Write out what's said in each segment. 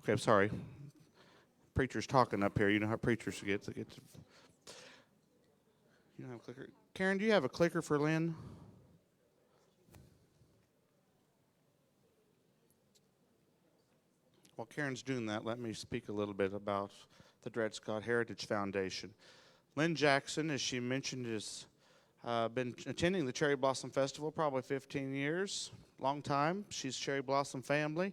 Okay, I'm sorry. Preacher's talking up here. You know how preachers get. You don't have a clicker. Karen, do you have a clicker for Lynn? While Karen's doing that, let me speak a little bit about the Dred Scott Heritage Foundation. Lynne Jackson, as she mentioned, has been attending the Cherry Blossom Festival probably 15 years, long time. She's Cherry Blossom family.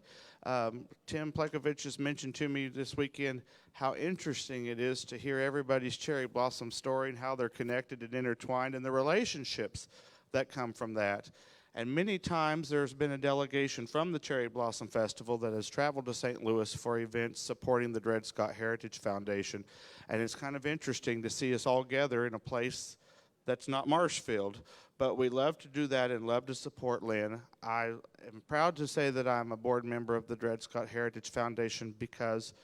Tim Plekovich has mentioned to me this weekend how interesting it is to hear everybody's Cherry Blossom story and how they're connected and intertwined and the relationships that come from that. And many times there's been a delegation from the Cherry Blossom Festival that has traveled to St. Louis for events supporting the Dred Scott Heritage Foundation. And it's kind of interesting to see us all gather in a place that's not Marshfield. But we love to do that and love to support Lynn. I am proud to say that I'm a board member of the Dred Scott Heritage Foundation because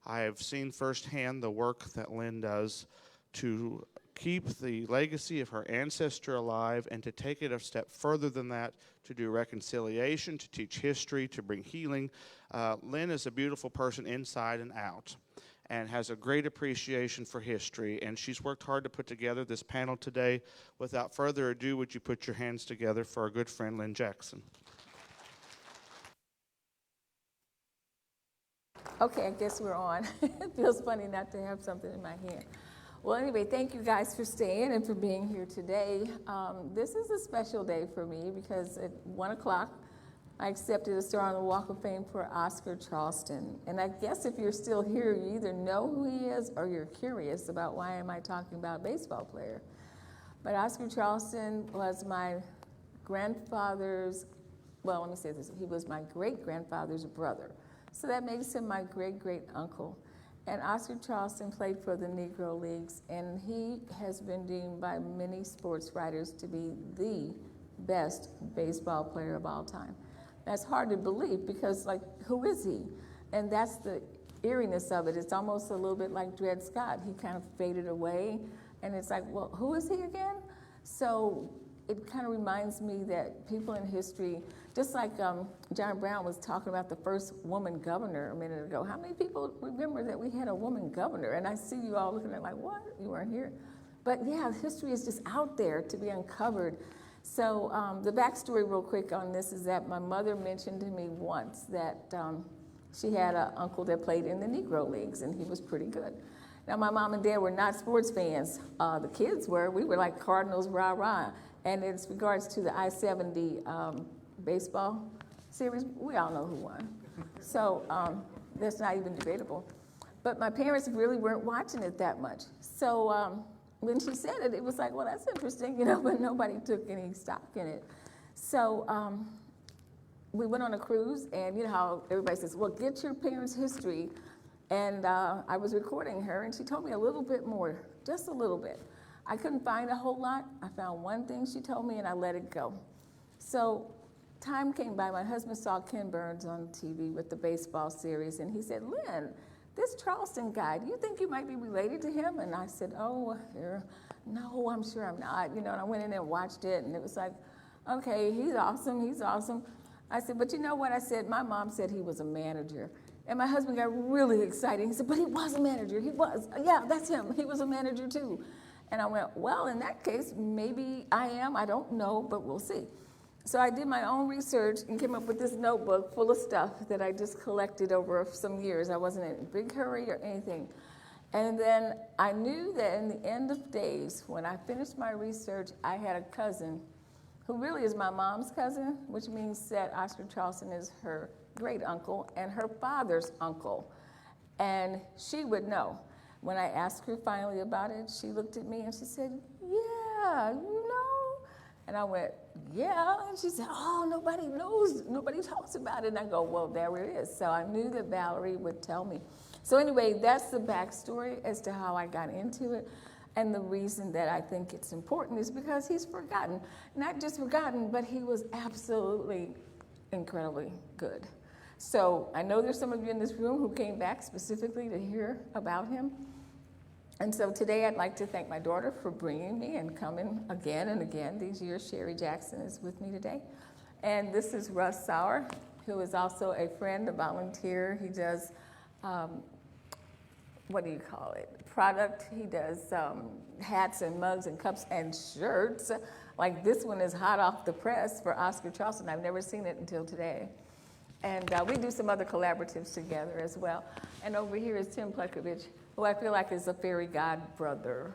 I have seen firsthand the work that Lynn does to keep the legacy of her ancestor alive and to take it a step further than that, to do reconciliation, to teach history, to bring healing. Lynn is a beautiful person inside and out and has a great appreciation for history, and she's worked hard to put together this panel today. Without further ado, would you put your hands together for our good friend Lynne Jackson? Okay, I guess we're on. It feels funny not to have something in my hand. Well, anyway, thank you guys for staying and for being here today. This is a special day for me because at 1 o'clock, I accepted a star on the Walk of Fame for Oscar Charleston. And I guess if you're still here, you either know who he is or you're curious about why am I talking about a baseball player. But Oscar Charleston was my grandfather's, well, let me say this, he was my great-grandfather's brother. So that makes him my great-great-uncle. And Oscar Charleston played for the Negro Leagues, and he has been deemed by many sports writers to be the best baseball player of all time. That's hard to believe because, like, who is he? And that's the eeriness of it. It's almost a little bit like Dred Scott. He kind of faded away, and it's like, well, who is he again? So it kind of reminds me that people in history, just like John Brown was talking about the first woman governor a minute ago, how many people remember that we had a woman governor? And I see you all looking at like, what? You weren't here. But yeah, history is just out there to be uncovered. So the backstory real quick on this is that my mother mentioned to me once that she had an uncle that played in the Negro Leagues, and he was pretty good. Now, my mom and dad were not sports fans. The kids were. We were like Cardinals, rah-rah. And as regards to the I-70 baseball series, we all know who won. So that's not even debatable. But my parents really weren't watching it that much. So when she said it, it was like, well, that's interesting, you know, but nobody took any stock in it. So we went on a cruise, and you know how everybody says, well, get your parents' history. And I was recording her, and she told me a little bit more, just a little bit. I couldn't find a whole lot. I found one thing she told me, and I let it go. So time came by. My husband saw Ken Burns on TV with the baseball series, and he said, Lynn, this Charleston guy, do you think you might be related to him? And I said, oh, no, I'm sure I'm not. You know, and I went in there and watched it, and it was like, okay, he's awesome, he's awesome. I said, but you know what? I said, my mom said he was a manager. And my husband got really excited. He said, but he was a manager. He was. Yeah, that's him. He was a manager, too. And I went, well, in that case, maybe I am. I don't know, but we'll see. So I did my own research and came up with this notebook full of stuff that I just collected over some years. I wasn't in a big hurry or anything. And then I knew that in the end of days, when I finished my research, I had a cousin who really is my mom's cousin, which means that Oscar Charleston is her great uncle and her father's uncle. And she would know. When I asked her finally about it, she looked at me and she said, yeah, you know? And I went, yeah. And she said, oh, nobody knows, nobody talks about it. And I go, well, there it is. So I knew that Valerie would tell me. So anyway, that's the backstory as to how I got into it. And the reason that I think it's important is because he's forgotten. Not just forgotten, but he was absolutely incredibly good. So I know there's some of you in this room who came back specifically to hear about him. And so today I'd like to thank my daughter for bringing me and coming again and again these years. Sherry Jackson is with me today. And this is Russ Sauer, who is also a friend, a volunteer. He does what do you call it, product. He does hats and mugs and cups and shirts. Like this one is hot off the press for Oscar Charleston. I've never seen it until today. And we do some other collaboratives together as well. And over here is Tim Plekovich, who I feel like is a fairy god brother.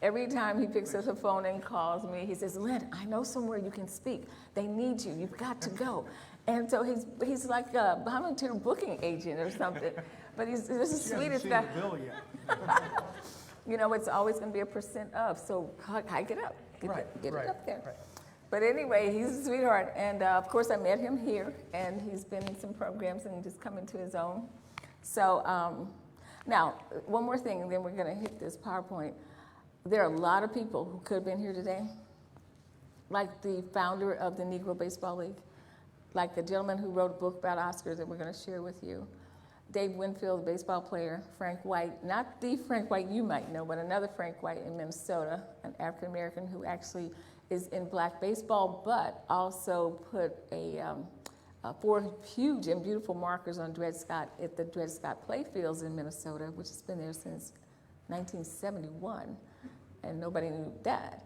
Every time he picks up the phone and calls me, he says, Lynne, I know somewhere you can speak. They need you. You've got to go. And so he's like a volunteer booking agent or something. But he's the sweetest guy. You know, it's always going to be a % of, so hike it up. Get it up there. Right. But anyway, he's a sweetheart. And of course, I met him here, and he's been in some programs and just come into his own. So now, one more thing, and then we're going to hit this PowerPoint. There are a lot of people who could have been here today, like the founder of the Negro Baseball League, like the gentleman who wrote a book about Oscars that we're going to share with you, Dave Winfield, the baseball player, Frank White, not the Frank White you might know, but another Frank White in Minnesota, an African-American who actually is in black baseball, but also put four huge and beautiful markers on Dred Scott at the Dred Scott Playfields in Minnesota, which has been there since 1971, and nobody knew that.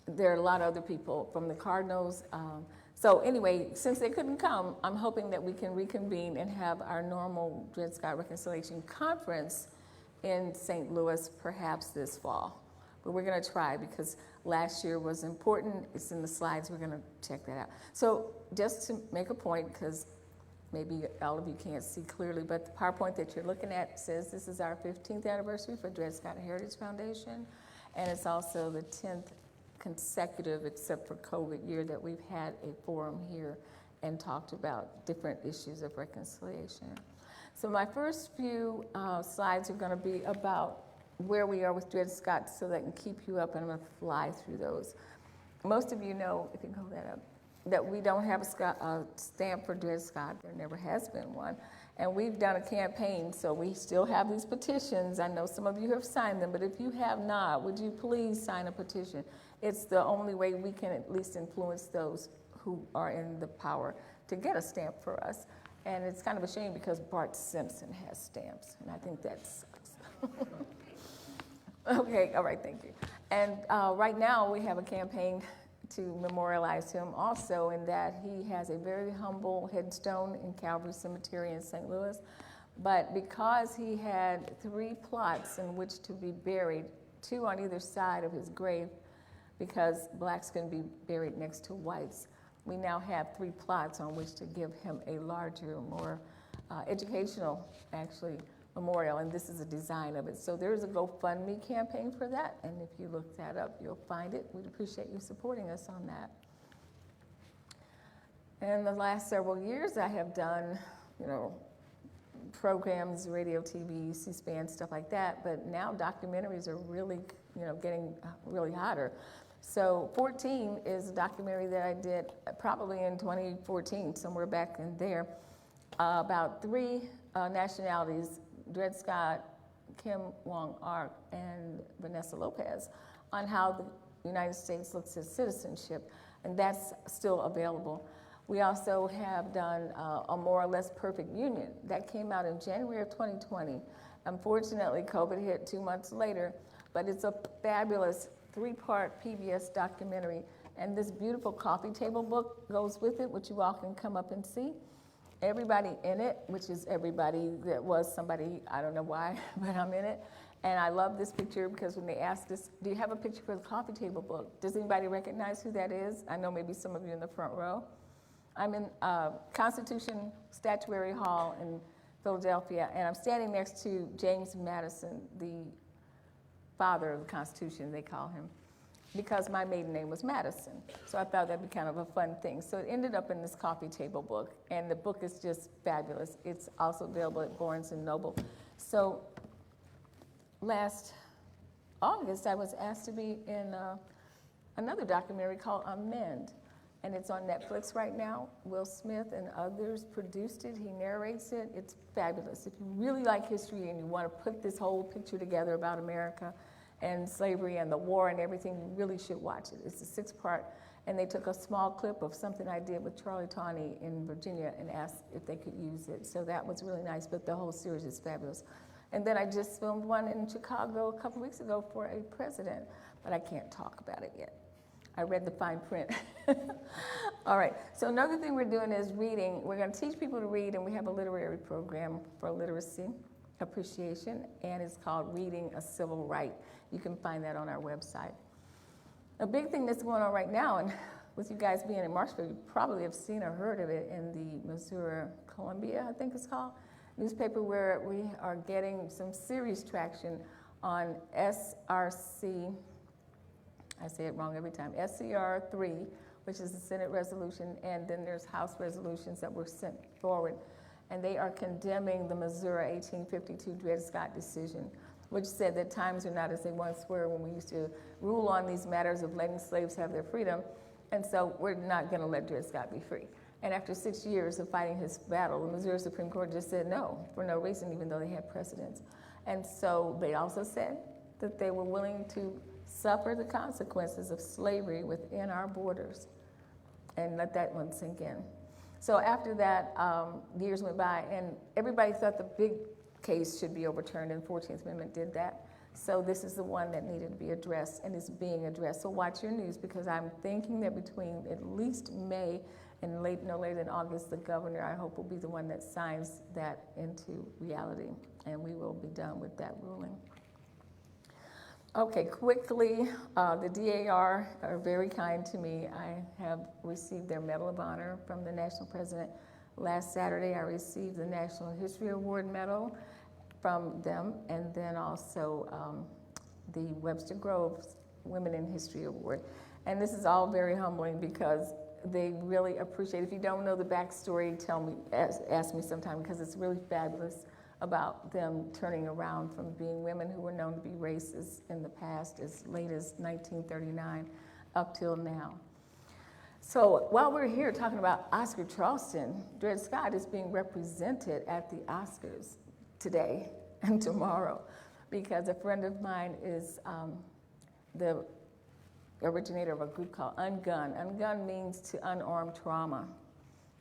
There are a lot of other people from the Cardinals. So anyway, since they couldn't come, I'm hoping that we can reconvene and have our normal Dred Scott Reconciliation Conference in St. Louis perhaps this fall. But we're going to try because last year was important. It's in the slides. We're going to check that out. So just to make a point, because maybe all of you can't see clearly, but the PowerPoint that you're looking at says this is our 15th anniversary for Dred Scott Heritage Foundation, and it's also the 10th consecutive, except for COVID, year that we've had a forum here and talked about different issues of reconciliation. So my first few slides are going to be about where we are with Dred Scott so that I can keep you up, and I'm going to fly through those. Most of you know, if you can hold that up, that we don't have a stamp for Dred Scott. There never has been one. And we've done a campaign, so we still have these petitions. I know some of you have signed them, but if you have not, would you please sign a petition? It's the only way we can at least influence those who are in the power to get a stamp for us. And it's kind of a shame because Bart Simpson has stamps, and I think that sucks. Okay, all right, thank you. And right now we have a campaign to memorialize him also in that he has a very humble headstone in Calvary Cemetery in St. Louis. But because he had 3 plots in which to be buried, 2 on either side of his grave, because blacks can be buried next to whites, we now have 3 plots on which to give him a larger, more educational, actually, memorial, and this is a design of it. So there's a GoFundMe campaign for that, and if you look that up, you'll find it. We'd appreciate you supporting us on that. In the last several years, I have done, programs, radio, TV, C-SPAN, stuff like that, but now documentaries are really, getting really hotter. So 14 is a documentary that I did probably in 2014, somewhere back in there, about 3 nationalities, Dred Scott, Kim Wong-Ark, and Vanessa Lopez, on how the United States looks at citizenship, and that's still available. We also have done a more or less perfect union. That came out in January of 2020. Unfortunately, COVID hit 2 months later, but it's a fabulous 3-part PBS documentary, and this beautiful coffee table book goes with it, which you all can come up and see. Everybody in it, which is everybody that was somebody, I don't know why, but I'm in it. And I love this picture because when they asked us, do you have a picture for the coffee table book? Does anybody recognize who that is? I know maybe some of you in the front row. I'm in Constitution Statuary Hall in Philadelphia, and I'm standing next to James Madison, the father of the Constitution, they call him, because my maiden name was Madison. So I thought that'd be kind of a fun thing. So it ended up in this coffee table book, and the book is just fabulous. It's also available at Barnes & Noble. So last August, I was asked to be in another documentary called Amend, and it's on Netflix right now. Will Smith and others produced it. He narrates it. It's fabulous. If you really like history and you want to put this whole picture together about America and slavery and the war and everything, you really should watch it. It's a 6-part, And they took a small clip of something I did with Charlie Tawney in Virginia and asked if they could use it. So that was really nice, but the whole series is fabulous. And then I just filmed one in Chicago a couple weeks ago for a president, but I can't talk about it yet. I read the fine print. All right, so another thing we're doing is reading. We're going to teach people to read, and we have a literary program for literacy appreciation, and it's called Reading a Civil Right. You can find that on our website. A big thing that's going on right now, and with you guys being in Marshville, you probably have seen or heard of it in the Missouri Columbia, I think it's called, newspaper, where we are getting some serious traction on SRC, I say it wrong every time, SCR 3, which is the Senate resolution, and then there's House resolutions that were sent forward, and they are condemning the Missouri 1852 Dred Scott decision, which said that times are not as they once were when we used to rule on these matters of letting slaves have their freedom, and so we're not going to let Dred Scott be free. And after 6 years of fighting his battle, the Missouri Supreme Court just said no, for no reason, even though they had precedents. And so they also said that they were willing to suffer the consequences of slavery within our borders, and let that one sink in. So after that, years went by, and everybody thought the big case should be overturned, and the 14th Amendment did that. So this is the one that needed to be addressed, and is being addressed. So watch your news, because I'm thinking that between at least May and no later than August, the governor, I hope, will be the one that signs that into reality, and we will be done with that ruling. Okay, quickly, the DAR are very kind to me. I have received their Medal of Honor from the National President. Last Saturday, I received the National History Award Medal from them, and then also the Webster Groves Women in History Award. And this is all very humbling, because they really appreciate it. If you don't know the backstory, ask me sometime, because it's really fabulous about them turning around from being women who were known to be racist in the past as late as 1939 up till now. So while we're here talking about Oscar Charleston, Dred Scott is being represented at the Oscars today and tomorrow, because a friend of mine is the originator of a group called Ungun. Ungun means to unarmed trauma.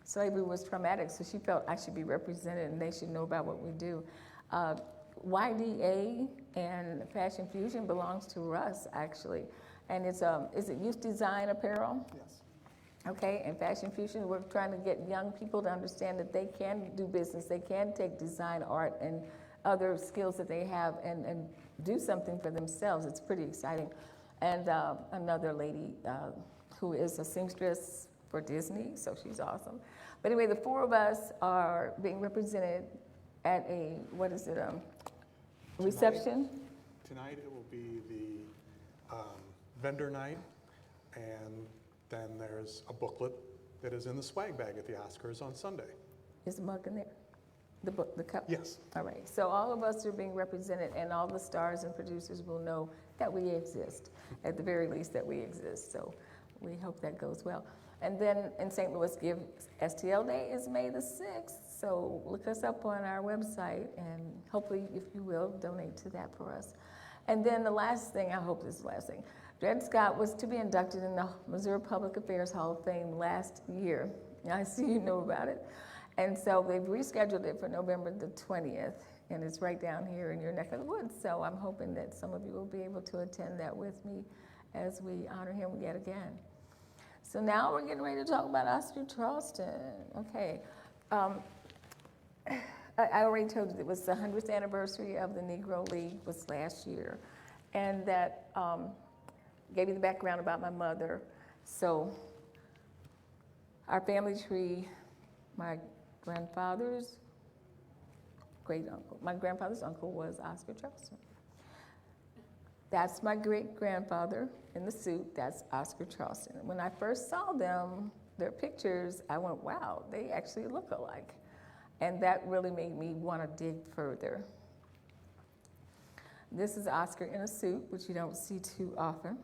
Slavery was traumatic, so she felt I should be represented and they should know about what we do. YDA and Fashion Fusion belongs to Russ, actually. And is it youth design apparel? Yes. Okay, and Fashion Fusion, we're trying to get young people to understand that they can do business, they can take design, art, and other skills that they have and do something for themselves. It's pretty exciting. And another lady who is a seamstress for Disney, so she's awesome. But anyway, the four of us are being represented at a, reception? Tonight it will be the vendor night, and then there's a booklet that is in the swag bag at the Oscars on Sunday. Is the mug in there? The book, the cup? Yes. All right, so all of us are being represented, and all the stars and producers will know that we exist, at the very least that we exist, so we hope that goes well. And then in St. Louis, Give STL Day is May the 6th, so look us up on our website, and hopefully, if you will, donate to that for us. And then the last thing, I hope this is the last thing, Dred Scott was to be inducted in the Missouri Public Affairs Hall of Fame last year. I see you know about it. And so they've rescheduled it for November the 20th, and it's right down here in your neck of the woods. So I'm hoping that some of you will be able to attend that with me as we honor him yet again. So now we're getting ready to talk about Oscar Charleston. Okay. I already told you it was the 100th anniversary of the Negro League was last year, and that gave you the background about my mother. So our family tree, my grandfather's great-uncle, my grandfather's uncle was Oscar Charleston. That's my great-grandfather in the suit, that's Oscar Charleston. When I first saw them, their pictures, I went, wow, they actually look alike. And that really made me want to dig further. This is Oscar in a suit, which you don't see too often.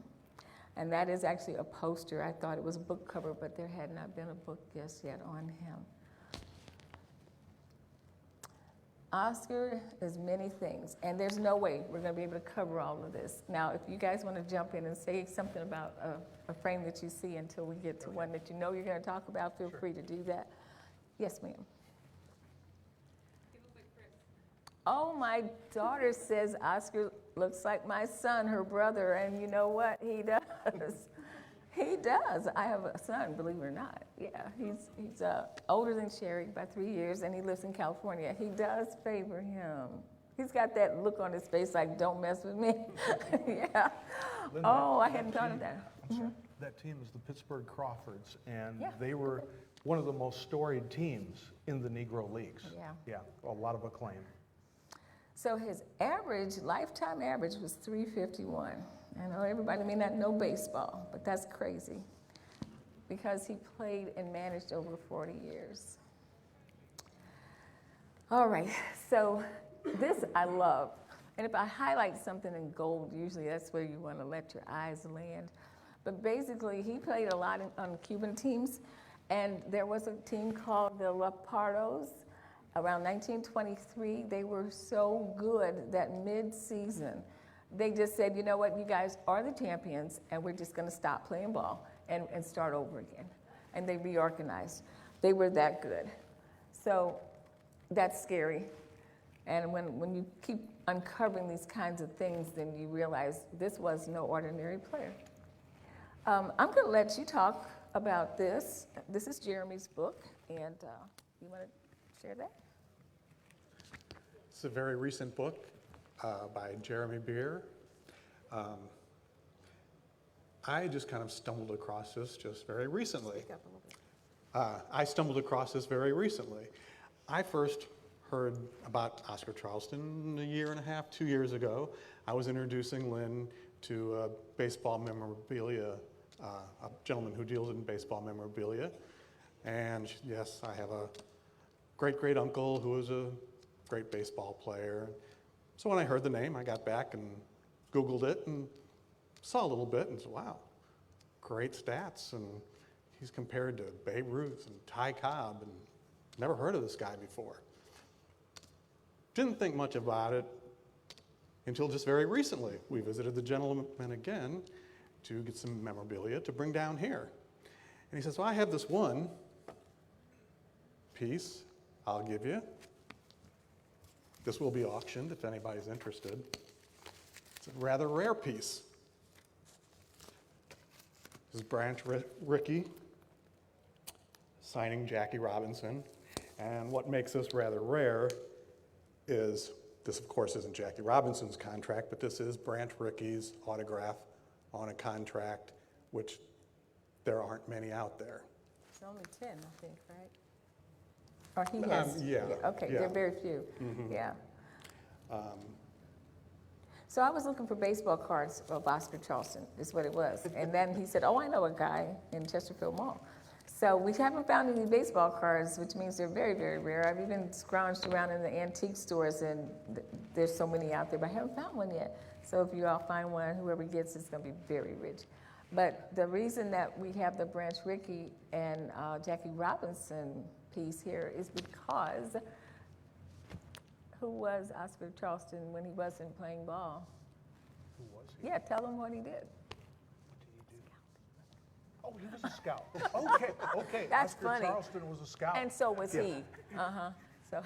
And that is actually a poster. I thought it was a book cover, but there had not been a book just yet on him. Oscar is many things, and there's no way we're going to be able to cover all of this. Now, if you guys want to jump in and say something about a frame that you see until we get to one that you know you're going to talk about, feel free to do that. Yes, ma'am. Oh, my daughter says Oscar looks like my son, her brother, and you know what? He does. He does. I have a son, believe it or not. Yeah, he's older than Sherry by 3 years, and he lives in California. He does favor him. He's got that look on his face like, don't mess with me. Yeah. Lynn, I hadn't thought of that. I'm sorry. That team is the Pittsburgh Crawfords, and Yeah. they were one of the most storied teams in the Negro Leagues. Yeah. Yeah, a lot of acclaim. So his lifetime average was 351. I know everybody may not know baseball, but that's crazy because he played and managed over 40 years. All right, so this I love. And if I highlight something in gold, usually that's where you want to let your eyes land. But basically, he played a lot on Cuban teams, and there was a team called the Leopardos. Around 1923, they were so good that mid-season, they just said, you know what, you guys are the champions, and we're just going to stop playing ball and start over again. And they reorganized. They were that good. So that's scary. And when you keep uncovering these kinds of things, then you realize this was no ordinary player. I'm going to let you talk about this. This is Jeremy's book, and you want to share that? It's a very recent book by Jeremy Beer. I just kind of stumbled across this just very recently. Speak up a little bit. I stumbled across this very recently. I first heard about Oscar Charleston a year and a half, 2 years ago. I was introducing Lynn to baseball memorabilia, a gentleman who deals in baseball memorabilia. And yes, I have a great uncle who was a great baseball player. So when I heard the name, I got back and Googled it and saw a little bit and said, wow, great stats. And he's compared to Babe Ruth and Ty Cobb, and never heard of this guy before. Didn't think much about it until just very recently. We visited the gentleman again to get some memorabilia to bring down here. And he says, well, I have this one piece I'll give you. This will be auctioned if anybody's interested. It's a rather rare piece. This is Branch Rickey signing Jackie Robinson. And what makes this rather rare is, this of course isn't Jackie Robinson's contract, but this is Branch Rickey's autograph on a contract, which there aren't many out there. It's only 10, I think, right? Or he has? Yeah. Okay, Yeah. they're very few. Mhm. Yeah. So I was looking for baseball cards of Oscar Charleston, is what it was. And then he said, oh, I know a guy in Chesterfield Mall. So we haven't found any baseball cards, which means they're very, very rare. I've even scrounged around in the antique stores, and there's so many out there, but I haven't found one yet. So if you all find one, whoever gets it's going to be very rich. But the reason that we have the Branch Rickey and Jackie Robinson piece here is because who was Oscar Charleston when he wasn't playing ball? Who was he? Yeah, tell him what he did. What did he do? Oh, he was a scout. Okay. That's Oscar funny. Charleston was a scout. And so was Yeah. he. So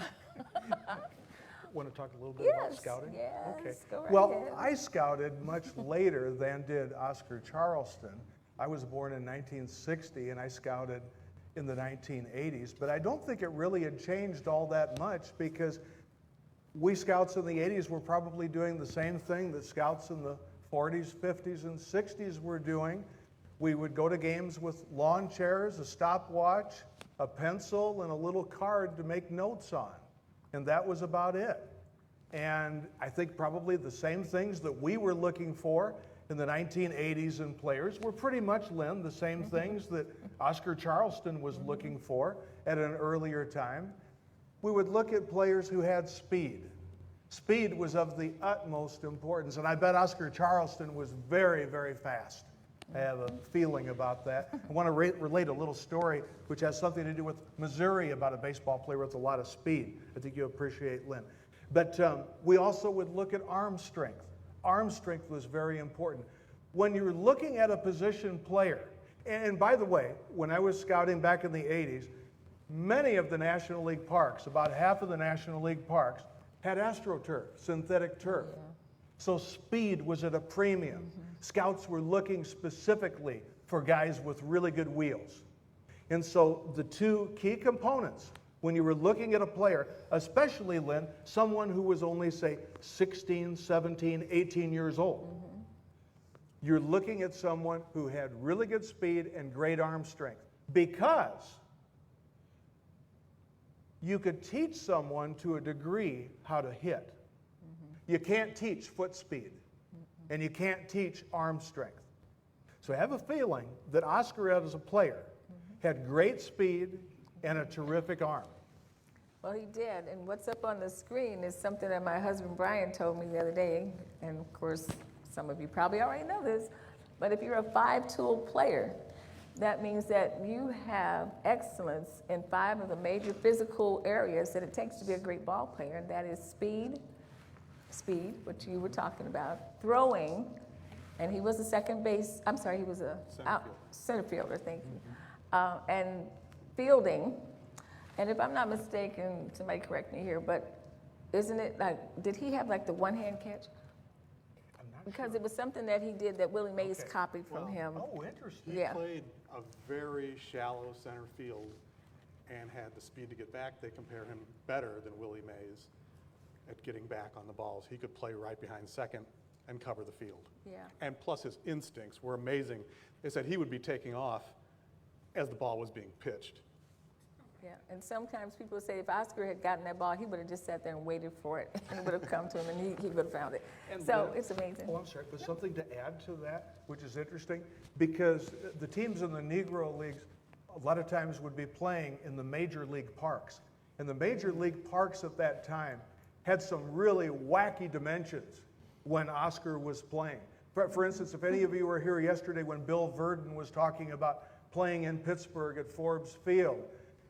Want to talk a little bit about Yes, scouting? yes, Okay. go right Well, ahead. I scouted much later than did Oscar Charleston. I was born in 1960, and I scouted in the 1980s. But I don't think it really had changed all that much, because we scouts in the 80s were probably doing the same thing that scouts in the 40s, 50s, and 60s were doing. We would go to games with lawn chairs, a stopwatch, a pencil, and a little card to make notes on. And that was about it. And I think probably the same things that we were looking for in the 1980s in players were pretty much, Lynn, the same things that Oscar Charleston was looking for at an earlier time. We would look at players who had speed. Speed was of the utmost importance, and I bet Oscar Charleston was very, very fast. I have a feeling about that. I want to relate a little story which has something to do with Missouri about a baseball player with a lot of speed. I think you'll appreciate Lynn. But we also would look at arm strength. Arm strength was very important. When you're looking at a position player, and by the way, when I was scouting back in the 80s, many of the National League parks, about half of the National League parks, had AstroTurf, synthetic turf. Yeah. So speed was at a premium. Scouts were looking specifically for guys with really good wheels. And so the two key components when you were looking at a player, especially, Lynn, someone who was only, say, 16, 17, 18 years old, you're looking at someone who had really good speed and great arm strength, because you could teach someone to a degree how to hit. You can't teach foot speed, and you can't teach arm strength. So I have a feeling that Oscar, as a player, had great speed and a terrific arm. Well, he did, and what's up on the screen is something that my husband Brian told me the other day, and of course, some of you probably already know this, but if you're a 5-tool player, that means that you have excellence in 5 of the major physical areas that it takes to be a great ball player, and that is speed, which you were talking about, throwing, and he was a he was a center fielder, thank you, and fielding, and if I'm not mistaken, somebody correct me here, but isn't it like, did he have like the one-hand catch? Because it was something that he did that Willie Mays copied from him. Oh, interesting. He Yeah. played a very shallow center field and had the speed to get back. They compare him better than Willie Mays at getting back on the balls. He could play right behind second and cover the field. Yeah. And plus his instincts were amazing. They said he would be taking off as the ball was being pitched. Yeah, and sometimes people say if Oscar had gotten that ball, he would have just sat there and waited for it, and it would have come to him, and he would have found it. So it's amazing. Oh, I'm sorry, but something to add to that, which is interesting, because the teams in the Negro Leagues a lot of times would be playing in the major league parks. And the major league parks at that time had some really wacky dimensions when Oscar was playing. For instance, if any of you were here yesterday when Bill Verdon was talking about playing in Pittsburgh at Forbes Field,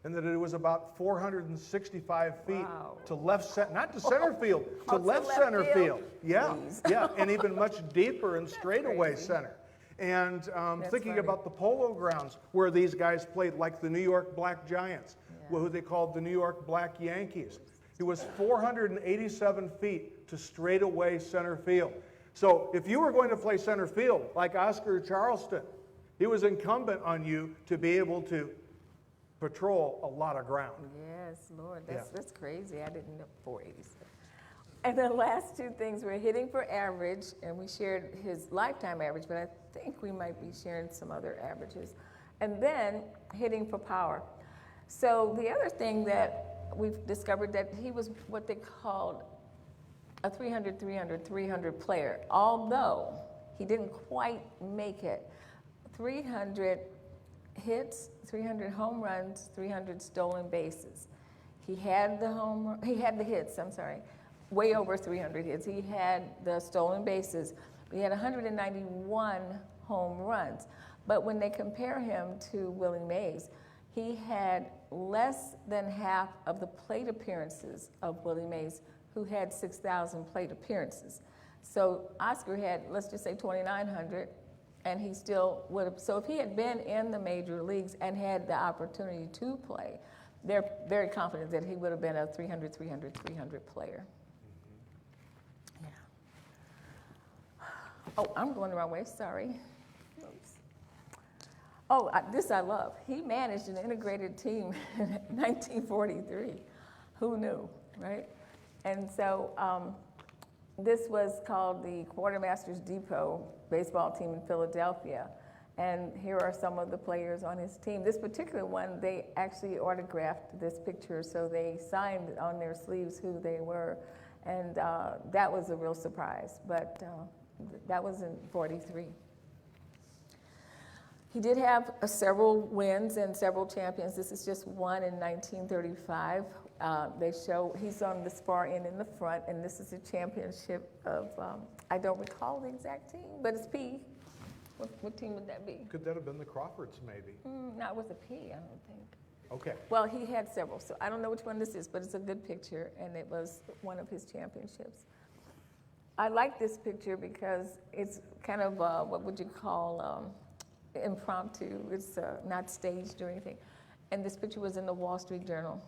and that it was about 465 feet to left center, not to center field, to left center field. Yeah, Please. yeah, and even much deeper and straightaway crazy. center. And thinking funny. about the Polo Grounds, where these guys played, like the New York Black Giants, who they called the New York Black Yankees. It was 487 feet to straightaway center field. So if you were going to play center field, like Oscar Charleston, it was incumbent on you to be able to patrol a lot of ground. Yes, Lord, Yeah. that's crazy. I didn't know 487. And the last two things were hitting for average, and we shared his lifetime average, but I think we might be sharing some other averages. And then hitting for power. So the other thing that we've discovered that he was what they called a 300 player, although he didn't quite make it. 300 hits, 300 home runs, 300 stolen bases. He had the hits, way over 300 hits. He had the stolen bases. He had 191 home runs. But when they compare him to Willie Mays, he had less than half of the plate appearances of Willie Mays, who had 6,000 plate appearances. So Oscar had, let's just say 2,900, and he still would have. So if he had been in the major leagues and had the opportunity to play, they're very confident that he would have been a 300 player. Yeah. Oh, I'm going the wrong way, sorry. Oops. Oh, this I love. He managed an integrated team in 1943. Who knew, right? And so this was called the Quartermasters Depot baseball team in Philadelphia. And here are some of the players on his team. This particular one, they actually autographed this picture, so they signed on their sleeves who they were. And that was a real surprise, but that was in 43. He did have several wins and several champions. This is just one in 1935. They show he's on this far end in the front, and this is a championship of, I don't recall the exact team, but it's P. What team would that be? Could that have been the Crawfords, maybe? Not with a P, I don't think. Okay. Well, he had several, so I don't know which one this is, but it's a good picture, and it was one of his championships. I like this picture because it's kind of, what would you call, impromptu. It's not staged or anything. And this picture was in the Wall Street Journal.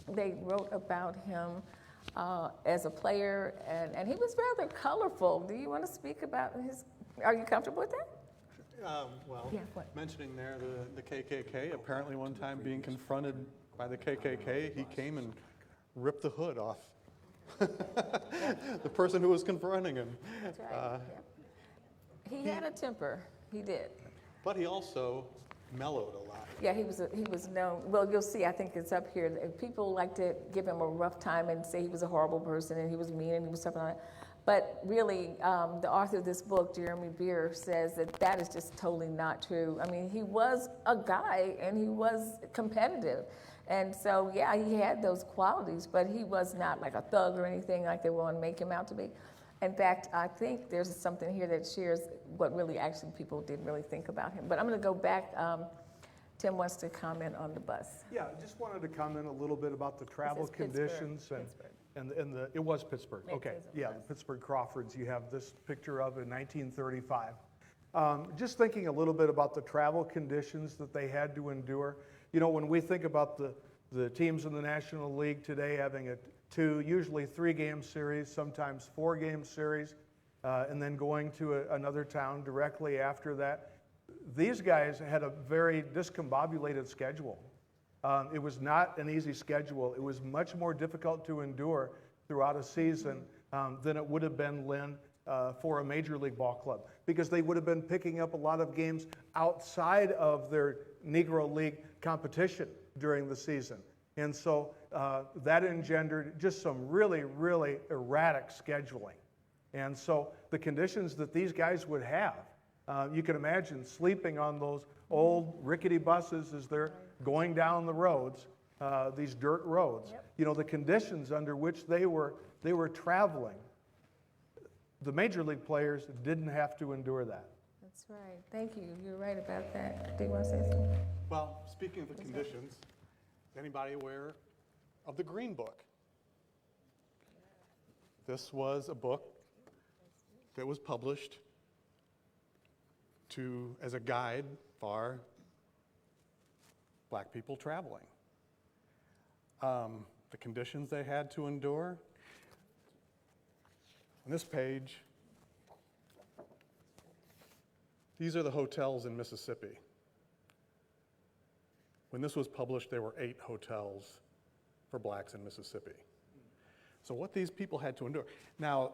They wrote about him as a player, and he was rather colorful. Do you want to speak about his, are you comfortable with that? Well, Yeah, what? mentioning there the KKK, apparently one time being confronted by the KKK, he came and ripped the hood off the person who was confronting him. That's right. Yeah. He had a temper. He did. But he also mellowed a lot. Yeah, he was known. Well, you'll see. I think it's up here. People like to give him a rough time and say he was a horrible person and he was mean and he was something like that. But really, the author of this book, Jeremy Beer, says that that is just totally not true. I mean, he was a guy and he was competitive. And so, yeah, he had those qualities, but he was not like a thug or anything like they want to make him out to be. In fact, I think there's something here that shares what really actually people didn't really think about him. But I'm going to go back. Tim wants to comment on the bus. Yeah, I just wanted to comment a little bit about the travel It says conditions Pittsburgh. and it was Pittsburgh. It Okay, is, yeah, yes. the Pittsburgh Crawfords. You have this picture of in 1935. Just thinking a little bit about the travel conditions that they had to endure. You know, when we think about the teams in the National League today having a usually 3-game series, sometimes 4-game series, and then going to another town directly after that. These guys had a very discombobulated schedule. It was not an easy schedule. It was much more difficult to endure throughout a season than it would have been, Lynn, for a Major League ball club, because they would have been picking up a lot of games outside of their Negro League competition during the season. And so that engendered just some really, really erratic scheduling. And so the conditions that these guys would have, you can imagine sleeping on those old rickety buses as they're going down the roads, these dirt roads. Yep. You know, the conditions under which they were traveling. The Major League players didn't have to endure that. That's right. Thank you. You're right about that. Do you want to say something? Well, speaking of the conditions, is anybody aware of the Green Book? This was a book that was published as a guide for black people traveling. The conditions they had to endure. On this page, these are the hotels in Mississippi. When this was published, there were 8 hotels for blacks in Mississippi. So what these people had to endure. Now,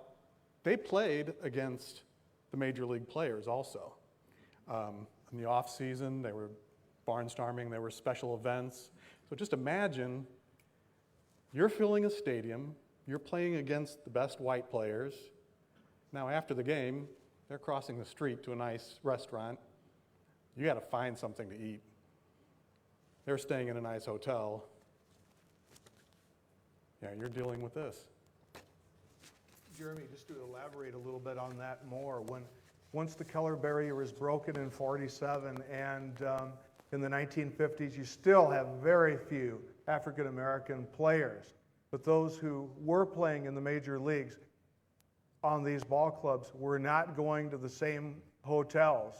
they played against the Major League players also. In the off season, they were barnstorming, there were special events. So just imagine you're filling a stadium, you're playing against the best white players. Now after the game, they're crossing the street to a nice restaurant. You got to find something to eat. They're staying in a nice hotel. Yeah, you're dealing with this. Jeremy, just to elaborate a little bit on that more, once the color barrier was broken in 47 and in the 1950s, you still have very few African American players. But those who were playing in the major leagues on these ball clubs were not going to the same hotels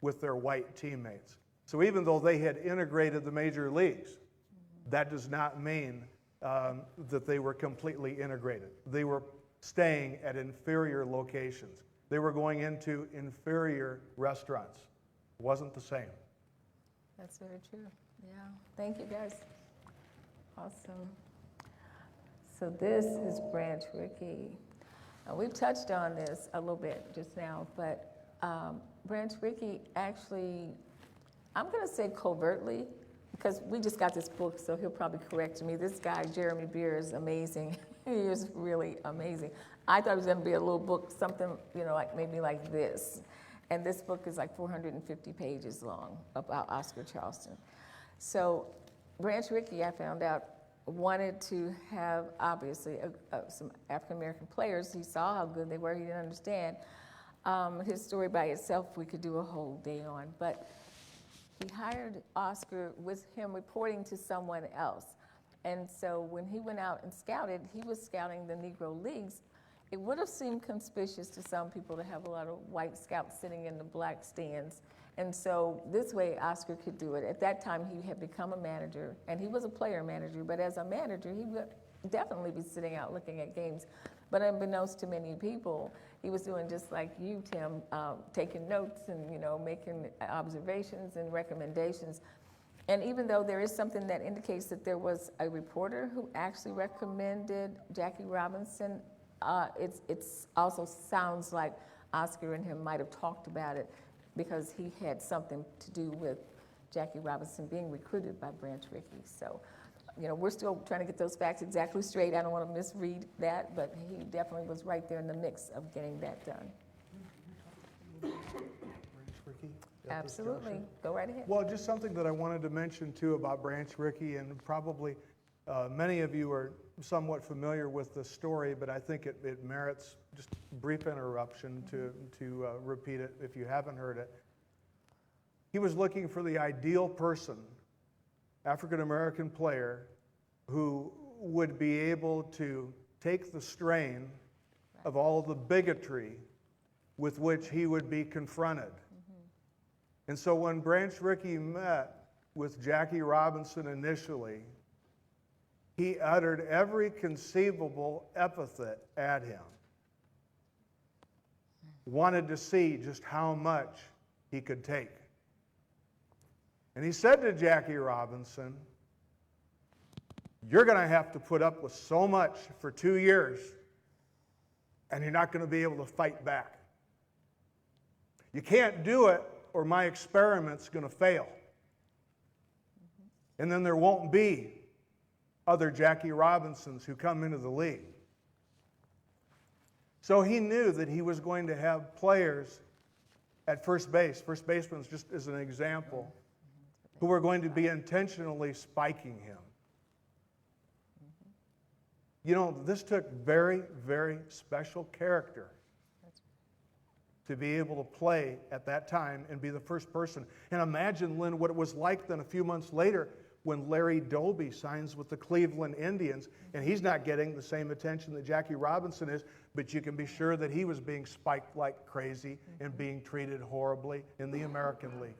with their white teammates. So even though they had integrated the major leagues, that does not mean that they were completely integrated. They were staying at inferior locations. They were going into inferior restaurants. It wasn't the same. That's very true. Yeah. Thank you, guys. Awesome. So this is Branch Rickey. We've touched on this a little bit just now, but Branch Rickey actually, I'm going to say covertly, because we just got this book, so he'll probably correct me. This guy, Jeremy Beer, is amazing. He is really amazing. I thought it was going to be a little book, something, you know, like maybe like this. And this book is like 450 pages long about Oscar Charleston. So Branch Rickey, I found out, wanted to have, obviously, some African-American players. He saw how good they were. He didn't understand. His story by itself, we could do a whole day on. But he hired Oscar with him reporting to someone else. And so when he went out and scouted, he was scouting the Negro Leagues. It would have seemed conspicuous to some people to have a lot of white scouts sitting in the black stands. And so this way Oscar could do it. At that time, he had become a manager, and he was a player manager, but as a manager, he would definitely be sitting out looking at games. But unbeknownst to many people, he was doing just like you, Tim, taking notes and, you know, making observations and recommendations. And even though there is something that indicates that there was a reporter who actually recommended Jackie Robinson, it's also sounds like Oscar and him might have talked about it because he had something to do with Jackie Robinson being recruited by Branch Rickey. So, you know, we're still trying to get those facts exactly straight. I don't want to misread that, but he definitely was right there in the mix of getting that done. Branch Rickey at this Absolutely. juncture? Go right ahead. Well, just something that I wanted to mention too about Branch Rickey, and probably many of you are somewhat familiar with the story, but I think it merits just a brief interruption to repeat it if you haven't heard it. He was looking for the ideal person, African-American player, who would be able to take the strain of all of the bigotry with which he would be confronted. And so when Branch Rickey met with Jackie Robinson initially, he uttered every conceivable epithet at him. Wanted to see just how much he could take. And he said to Jackie Robinson, "You're going to have to put up with so much for 2 years, and you're not going to be able to fight back. You can't do it, or my experiment's going to fail. And then there won't be other Jackie Robinsons who come into the league." So he knew that he was going to have players at first baseman just as an example, who were going to be intentionally spiking him. You know, this took very, very special character to be able to play at that time and be the first person. And imagine, Lynn, what it was like then a few months later when Larry Doby signs with the Cleveland Indians, and he's not getting the same attention that Jackie Robinson is, but you can be sure that he was being spiked like crazy and being treated horribly in the American League.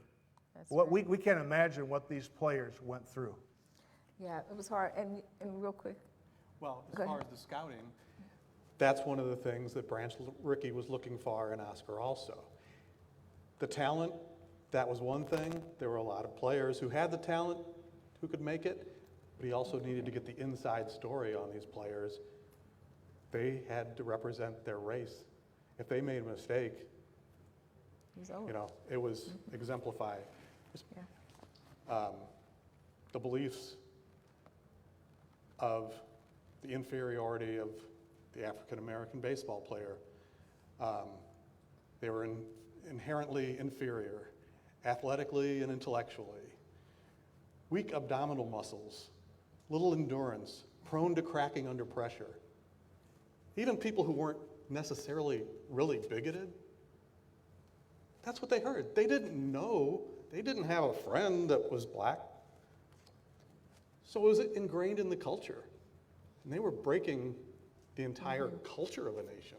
We can't imagine what these players went through. Yeah, it was hard. And real quick. Well, Go as far ahead. as the scouting, that's one of the things that Branch Rickey was looking for in Oscar also. The talent, that was one thing. There were a lot of players who had the talent, who could make it, but he also needed to get the inside story on these players. They had to represent their race. If they made a mistake, It was over. you know, it was exemplified. Yeah. The beliefs of the inferiority of the African-American baseball player. They were inherently inferior, athletically and intellectually. Weak abdominal muscles, little endurance, prone to cracking under pressure. Even people who weren't necessarily really bigoted, that's what they heard. They didn't know. They didn't have a friend that was black. So it was ingrained in the culture. And they were breaking the entire culture of a nation.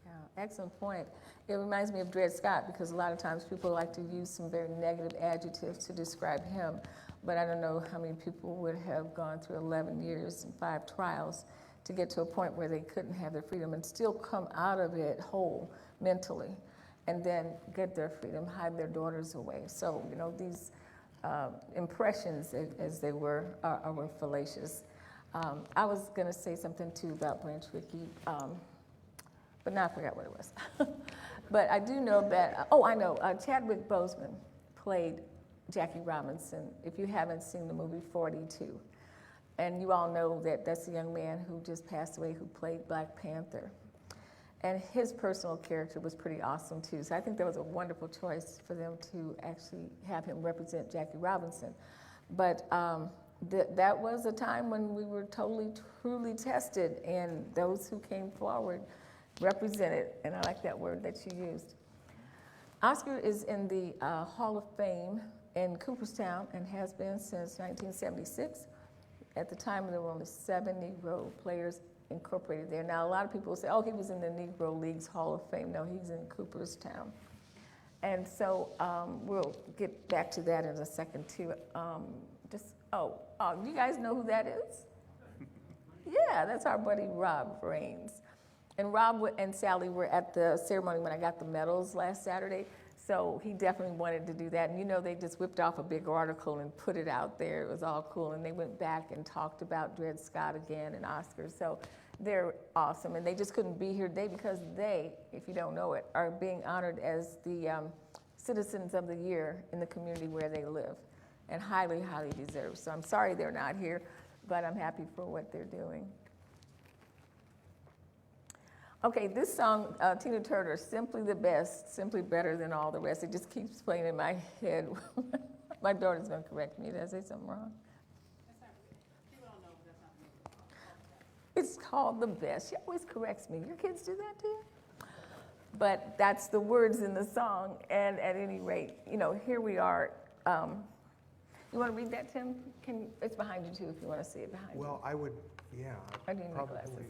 Yeah, excellent point. It reminds me of Dred Scott because a lot of times people like to use some very negative adjectives to describe him, but I don't know how many people would have gone through 11 years and 5 trials to get to a point where they couldn't have their freedom and still come out of it whole mentally and then get their freedom, hide their daughters away. So, you know, these impressions, as they were fallacious. I was going to say something too about Branch Rickey, but now I forgot what it was. But I do know that, I know, Chadwick Boseman played Jackie Robinson, if you haven't seen the movie 42. And you all know that that's a young man who just passed away who played Black Panther. And his personal character was pretty awesome too. So I think that was a wonderful choice for them to actually have him represent Jackie Robinson. But that was a time when we were totally, truly tested, and those who came forward represented, and I like that word that you used. Oscar is in the Hall of Fame in Cooperstown and has been since 1976. At the time, there were only 7 Negro players incorporated there. Now, a lot of people say, oh, he was in the Negro League's Hall of Fame. No, he's in Cooperstown. And so we'll get back to that in a second, too. You guys know who that is? Yeah, that's our buddy Rob Raines. And Rob and Sally were at the ceremony when I got the medals last Saturday, so he definitely wanted to do that. And you know, they just whipped off a big article and put it out there. It was all cool. And they went back and talked about Dred Scott again and Oscar. So they're awesome. And they just couldn't be here today because they, if you don't know it, are being honored as the Citizens of the Year in the community where they live, and highly, highly deserved. So I'm sorry they're not here, but I'm happy for what they're doing. Okay, this song, Tina Turner, Simply the Best, simply better than all the rest. It just keeps playing in my head. My daughter's going to correct me. Did I say something wrong? It's called The Best. She always corrects me. Your kids do that too? But that's the words in the song. And at any rate, you know, here we are. You want to read that, Tim? It's behind you, too, if you want to see it behind you. Well, I would, yeah. I need my glasses.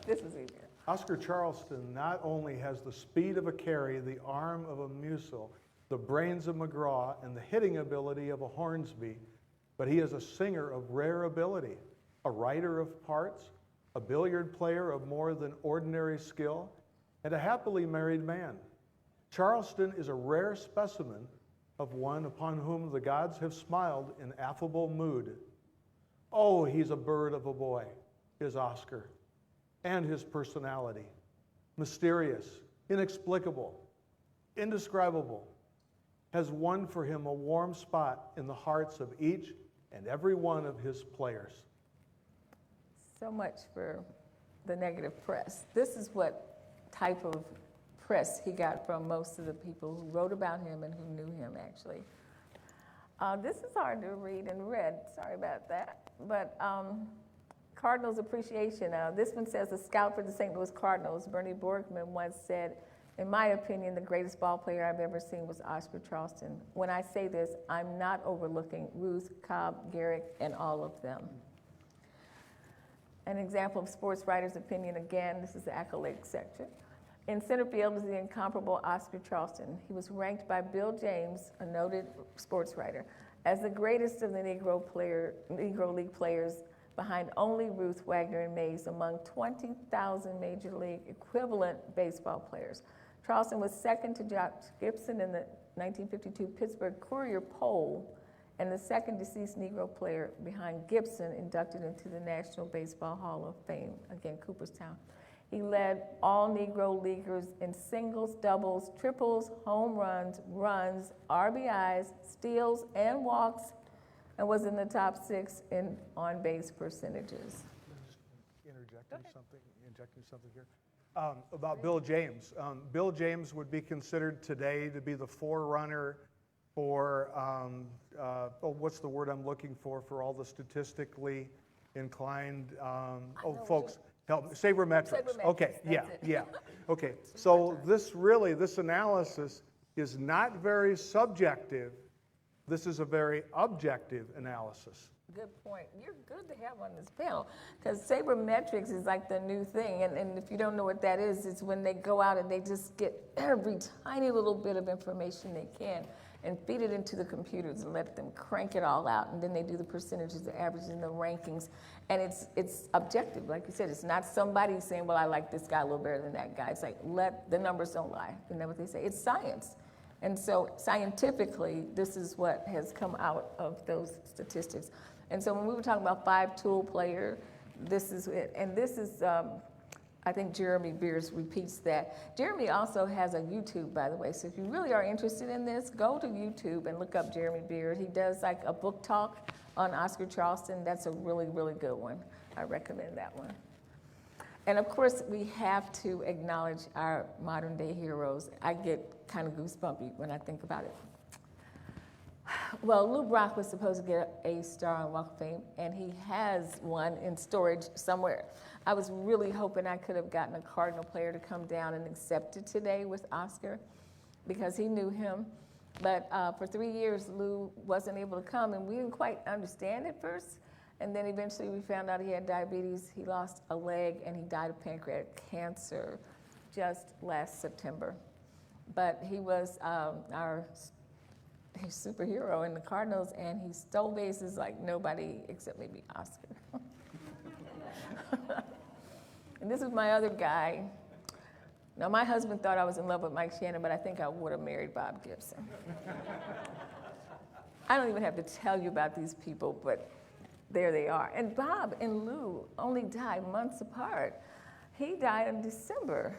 This is easier. Oscar Charleston not only has the speed of a Carey, the arm of a Musil, the brains of McGraw, and the hitting ability of a Hornsby, but he is a singer of rare ability, a writer of parts, a billiard player of more than ordinary skill, and a happily married man. Charleston is a rare specimen of one upon whom the gods have smiled in affable mood. Oh, he's a bird of a boy, is Oscar, and his personality. Mysterious, inexplicable, indescribable, has won for him a warm spot in the hearts of each and every one of his players. So much for the negative press. This is what type of press he got from most of the people who wrote about him and who knew him, actually. This is hard to read in red. Sorry about that. But Cardinals appreciation. This one says, a scout for the St. Louis Cardinals, Bernie Borgman, once said, in my opinion, the greatest ball player I've ever seen was Oscar Charleston. When I say this, I'm not overlooking Ruth, Cobb, Garrick, and all of them. An example of sports writer's opinion, again, this is the accolade section. In center field is the incomparable Oscar Charleston. He was ranked by Bill James, a noted sports writer, as the greatest of the Negro League players, behind only Ruth, Wagner, and Mays among 20,000 Major League equivalent baseball players. Charleston was second to Josh Gibson in the 1952 Pittsburgh Courier poll, and the second deceased Negro player behind Gibson inducted into the National Baseball Hall of Fame, again, Cooperstown. He led all Negro Leaguers in singles, doubles, triples, home runs, runs, RBIs, steals, and walks, and was in the top 6 in on-base percentages. Injecting something here. About Bill James. Bill James would be considered today to be the forerunner for, what's the word I'm looking for all the statistically inclined, folks, help me, sabermetrics. Sabermetrics, okay, yeah. Okay, so this analysis is not very subjective. This is a very objective analysis. Good point. You're good to have on this panel, because sabermetrics is like the new thing, and if you don't know what that is, it's when they go out and they just get every tiny little bit of information they can and feed it into the computers and let them crank it all out, and then they do the percentages, the averages, and the rankings, and it's objective, like you said. It's not somebody saying, well, I like this guy a little better than that guy. It's like, let the numbers don't lie. Isn't that what they say? It's science. And so scientifically, this is what has come out of those statistics. And so when we were talking about 5-tool player, this is it. And this is, I think Jeremy Beers repeats that. Jeremy also has a YouTube, by the way. So if you really are interested in this, go to YouTube and look up Jeremy Beard. He does like a book talk on Oscar Charleston. That's a really, really good one. I recommend that one. And of course, we have to acknowledge our modern day heroes. I get kind of goosebumpy when I think about it. Well, Lou Brock was supposed to get a star on Walk of Fame, and he has one in storage somewhere. I was really hoping I could have gotten a Cardinal player to come down and accept it today with Oscar. because he knew him. But for 3 years, Lou wasn't able to come, and we didn't quite understand at first. And then eventually we found out he had diabetes, he lost a leg, and he died of pancreatic cancer just last September. But he was our superhero in the Cardinals, and he stole bases like nobody except maybe Oscar. And this is my other guy. Now, my husband thought I was in love with Mike Shannon, but I think I would have married Bob Gibson. I don't even have to tell you about these people, but there they are. And Bob and Lou only died months apart. He died in December,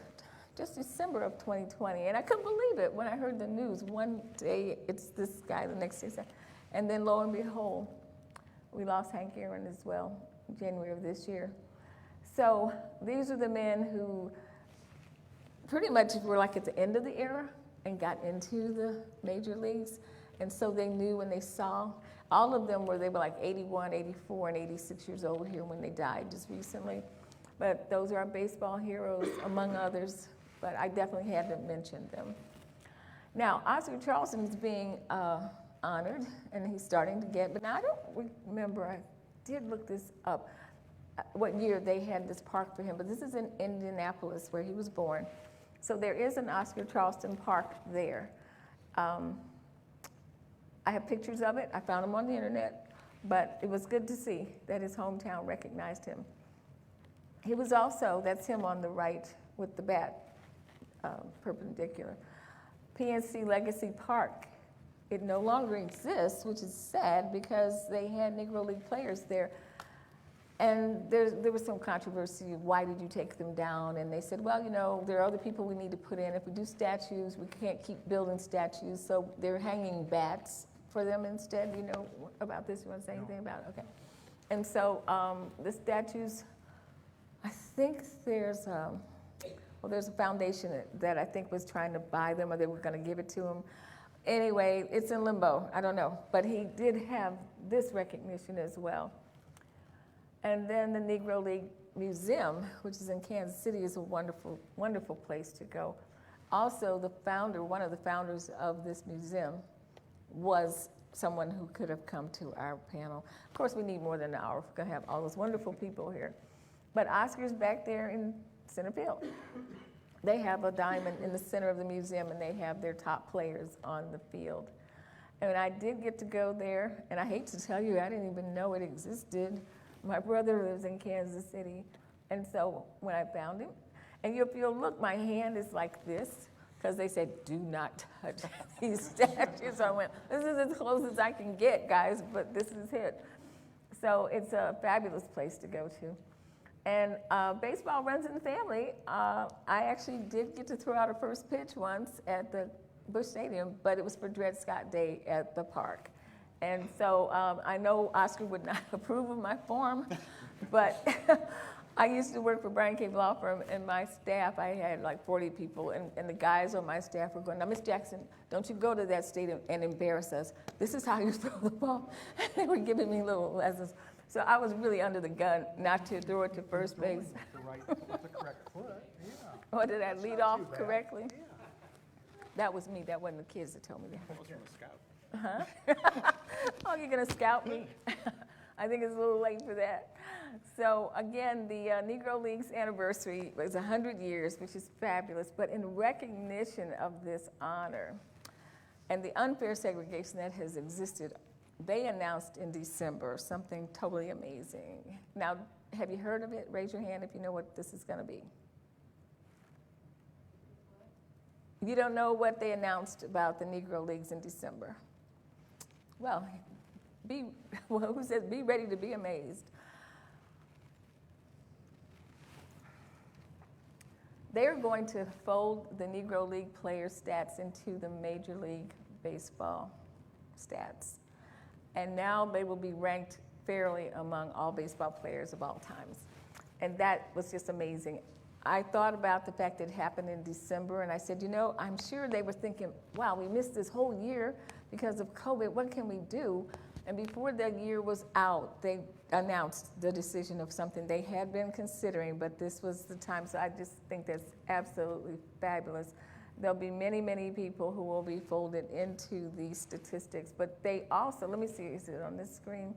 just December of 2020. And I couldn't believe it when I heard the news. One day, it's this guy, the next day, it's that. And then lo and behold, we lost Hank Aaron as well in January of this year. So these are the men who pretty much were like at the end of the era and got into the major leagues. And so they knew when they saw, all of them they were like 81, 84, and 86 years old here when they died just recently. But those are our baseball heroes, among others, but I definitely had to mention them. Now, Oscar Charleston is being honored, and he's starting to get, but now I don't remember, I did look this up, what year they had this park for him, but this is in Indianapolis where he was born. So there is an Oscar Charleston Park there. I have pictures of it. I found them on the internet, but it was good to see that his hometown recognized him. He was also, that's him on the right with the bat perpendicular. PNC Legacy Park. It no longer exists, which is sad because they had Negro League players there. And there was some controversy, why did you take them down? And they said, well, you know, there are other people we need to put in. If we do statues, we can't keep building statues, so they're hanging bats for them instead. You know about this? You want to say anything about it? Okay. And so the statues, I think there's a foundation that I think was trying to buy them, or they were going to give it to him. Anyway, it's in limbo. I don't know. But he did have this recognition as well. And then the Negro League Museum, which is in Kansas City, is a wonderful, wonderful place to go. Also, the founder, one of the founders of this museum, was someone who could have come to our panel. Of course, we need more than an hour. We're going to have all those wonderful people here. But Oscar's back there in center field. They have a diamond in the center of the museum, and they have their top players on the field. And I did get to go there, and I hate to tell you, I didn't even know it existed. My brother lives in Kansas City, and so when I found him, and if you'll look, my hand is like this, because they said, do not touch these statues. So I went, this is as close as I can get, guys, but this is it. So it's a fabulous place to go to. And baseball runs in the family. I actually did get to throw out a first pitch once at the Busch Stadium, but it was for Dred Scott Day at the park. And so I know Oscar would not approve of my form, but I used to work for Brian Cave Law Firm, and my staff, I had like 40 people, and the guys on my staff were going, now, Miss Jackson, don't you go to that stadium and embarrass us. This is how you throw the ball. And they were giving me little lessons. So I was really under the gun not to throw it to first base. With the correct foot, yeah. Or did I lead not off too bad. correctly? Yeah. That was me. That wasn't the kids that told me that. Well, you're a scout. Oh, you're going to scout me? I think it's a little late for that. So again, the Negro League's anniversary was 100 years, which is fabulous. But in recognition of this honor and the unfair segregation that has existed, they announced in December something totally amazing. Now, have you heard of it? Raise your hand if you know what this is going to be. You don't know what they announced about the Negro Leagues in December? Well, who says be ready to be amazed? They're going to fold the Negro League player stats into the Major League Baseball stats. And now they will be ranked fairly among all baseball players of all times. And that was just amazing. I thought about the fact that it happened in December, and I said, you know, I'm sure they were thinking, wow, we missed this whole year because of COVID. What can we do? And before the year was out, they announced the decision of something they had been considering, but this was the time. So I just think that's absolutely fabulous. There'll be many, many people who will be folded into these statistics, but they also, let me see, is it on this screen?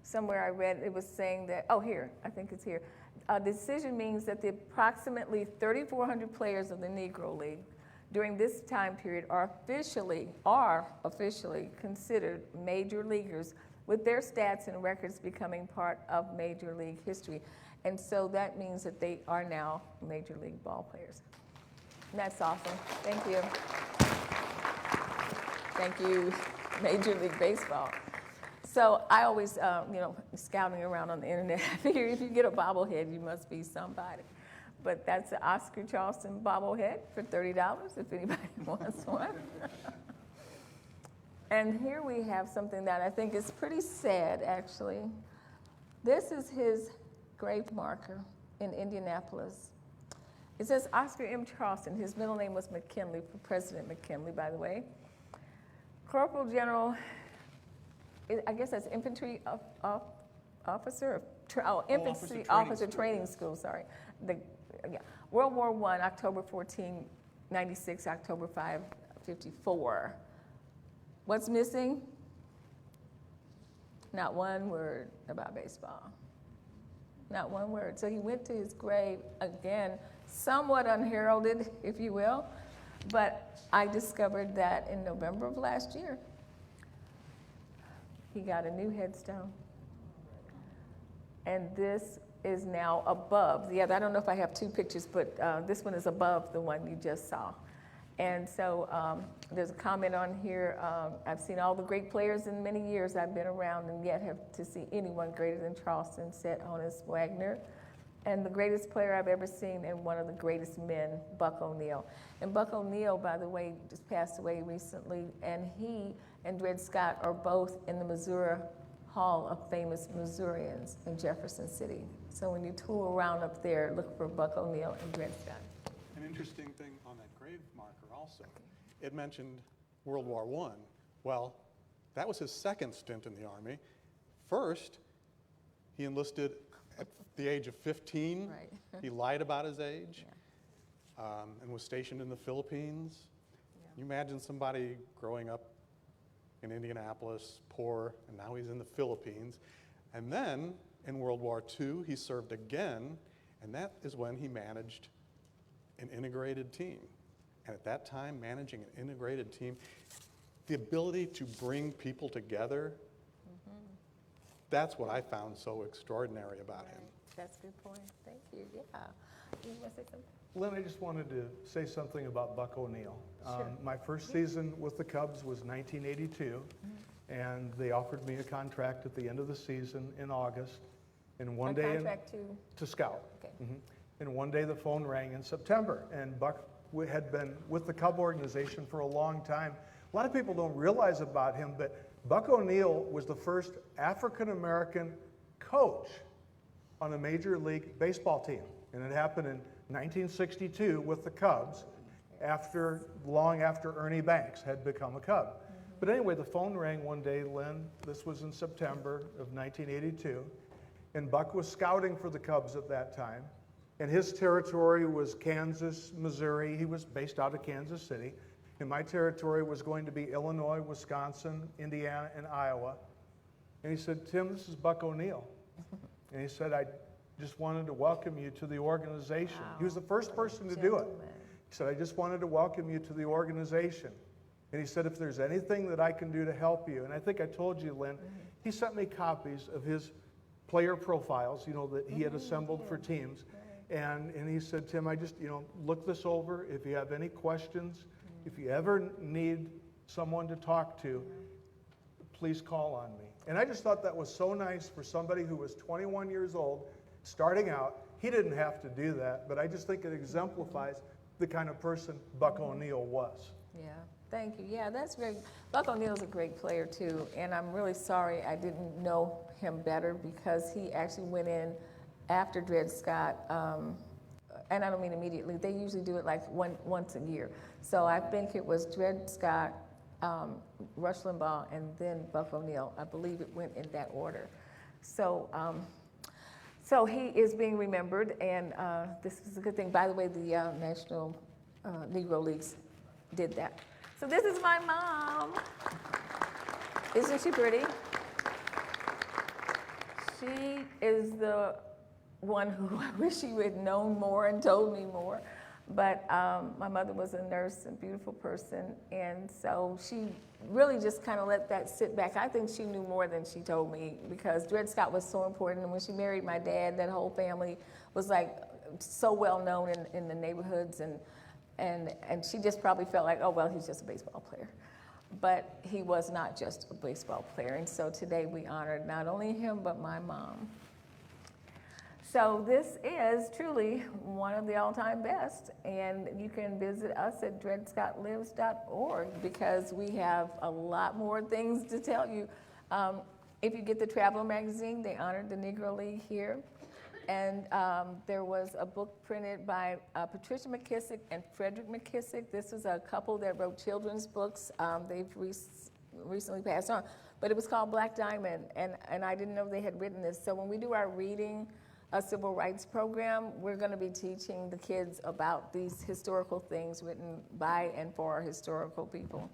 Somewhere I read it was saying that, oh, here, I think it's here. A decision means that the approximately 3,400 players of the Negro League during this time period are officially considered major leaguers, with their stats and records becoming part of Major League history. And so that means that they are now Major League ball players. And that's awesome. Thank you. Thank you, Major League Baseball. So I always, scouting around on the internet, I figure if you get a bobblehead, you must be somebody. But that's an Oscar Charleston bobblehead for $30 if anybody wants one. And here we have something that I think is pretty sad, actually. This is his grave marker in Indianapolis. It says Oscar M. Charleston. His middle name was McKinley, for President McKinley, by the way. Corporal General, I guess that's infantry officer, infantry officer training school, sorry. World War I, October 14, 96, October 5, 54. What's missing? Not one word about baseball. Not one word. So he went to his grave, again, somewhat unheralded, if you will, but I discovered that in November of last year, he got a new headstone. And this is now above. Yeah, I don't know if I have two pictures, but this one is above the one you just saw. And so there's a comment on here, I've seen all the great players in many years I've been around, and yet have to see anyone greater than Charleston, said Honus Wagner. And the greatest player I've ever seen, and one of the greatest men, Buck O'Neil. And Buck O'Neil, by the way, just passed away recently, and he and Dred Scott are both in the Missouri Hall of Famous Missourians in Jefferson City. So when you tool around up there, look for Buck O'Neil and Dred Scott. An interesting thing on that grave marker also, it mentioned World War I. Well, that was his second stint in the Army. First, he enlisted at the age of 15. Right. He lied about his age, and was stationed in the Philippines. Yeah. You imagine somebody growing up in Indianapolis, poor, and now he's in the Philippines. And then in World War II, he served again, and that is when he managed an integrated team. And at that time, managing an integrated team, the ability to bring people together, that's what I found so extraordinary about him. That's a good point. Thank you. Yeah. You want to say something? Lynn, I just wanted to say something about Buck O'Neil. Sure. My first season with the Cubs was 1982, and they offered me a contract at the end of the season in August. And one day contract to scout. Okay. And one day the phone rang in September, and Buck had been with the Cub organization for a long time. A lot of people don't realize about him, but Buck O'Neil was the first African-American coach on a Major League Baseball team. And it happened in 1962 with the Cubs, long after Ernie Banks had become a Cub. But anyway, the phone rang one day, Lynn. This was in September of 1982. And Buck was scouting for the Cubs at that time. And his territory was Kansas, Missouri. He was based out of Kansas City. And my territory was going to be Illinois, Wisconsin, Indiana, and Iowa. And he said, "Tim, this is Buck O'Neil." And he said, "I just wanted to welcome you to the organization." Wow. He was the first person to do it. Gentleman. He said, "I just wanted to welcome you to the organization." And he said, "If there's anything that I can do to help you," and I think I told you, Lynn, he sent me copies of his player profiles, that he had assembled for teams. And he said, "Tim, I just, look this over. If you have any questions, if you ever need someone to talk to, please call on me." And I just thought that was so nice for somebody who was 21 years old, starting out. He didn't have to do that, but I just think it exemplifies the kind of person Buck O'Neil was. Yeah, thank you. Yeah, that's great. Buck O'Neil's a great player too, and I'm really sorry I didn't know him better, because he actually went in after Dred Scott, and I don't mean immediately. They usually do it like once a year. So I think it was Dred Scott, Rush Limbaugh, and then Buck O'Neil. I believe it went in that order. So, so he is being remembered, and this is a good thing. By the way, the National Negro Leagues did that. So this is my mom. Isn't she pretty? She is the one who I wish she would have known more and told me more. But my mother was a nurse, a beautiful person, and so she really just kind of let that sit back. I think she knew more than she told me because Dred Scott was so important. And when she married my dad, that whole family was like so well known in the neighborhoods, and she just probably felt like, oh, well, he's just a baseball player. But he was not just a baseball player, and so today we honored not only him, but my mom. So this is truly one of the all-time best, and you can visit us at dredscottlives.org because we have a lot more things to tell you. If you get the Traveler magazine, they honored the Negro League here. And there was a book printed by Patricia McKissick and Frederick McKissick. This is a couple that wrote children's books. They've recently passed on. But it was called Black Diamond, and I didn't know they had written this. So when we do our reading a civil rights program, we're going to be teaching the kids about these historical things written by and for historical people.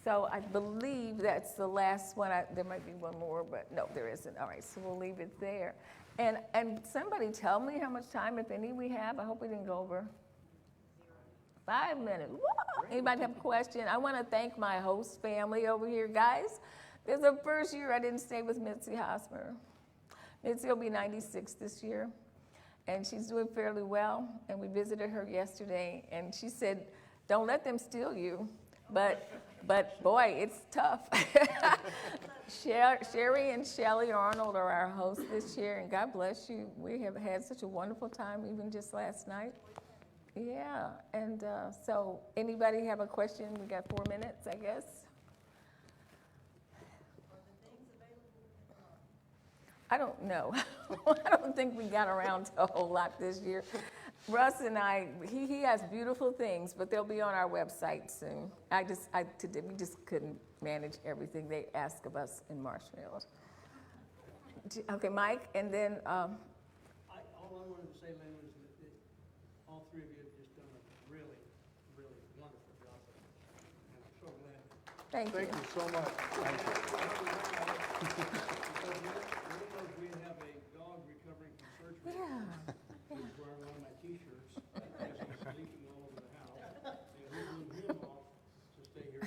So I believe that's the last one. There might be one more, but no, there isn't. All right, so we'll leave it there. And somebody tell me how much time, if any, we have. I hope we didn't go over. 5 minutes. Whoa. Anybody have a question? I want to thank my host family over here, guys. This is the first year I didn't stay with Mitzi Hosmer. Mitzi will be 96 this year, and she's doing fairly well. And we visited her yesterday, and she said, "Don't let them steal you." But boy, it's tough. Sherry and Shelley Arnold are our hosts this year, and God bless you. We have had such a wonderful time, even just last night. Yeah, and so anybody have a question? We got 4 minutes, I guess. I don't know. I don't think we got around to a whole lot this year. Russ and I, he has beautiful things, but they'll be on our website soon. We just couldn't manage everything they ask of us in Marshfield. Okay, Mike, and then. All I wanted to say, Lynn, was that all three of you have just done a really, really wonderful job. And I'm so glad. Thank you. Thank you so much. Thank you. Because we have a dog recovering from surgery. Yeah. He's wearing one of my T-shirts because he's leaking all over the house. And we moved him off to stay here.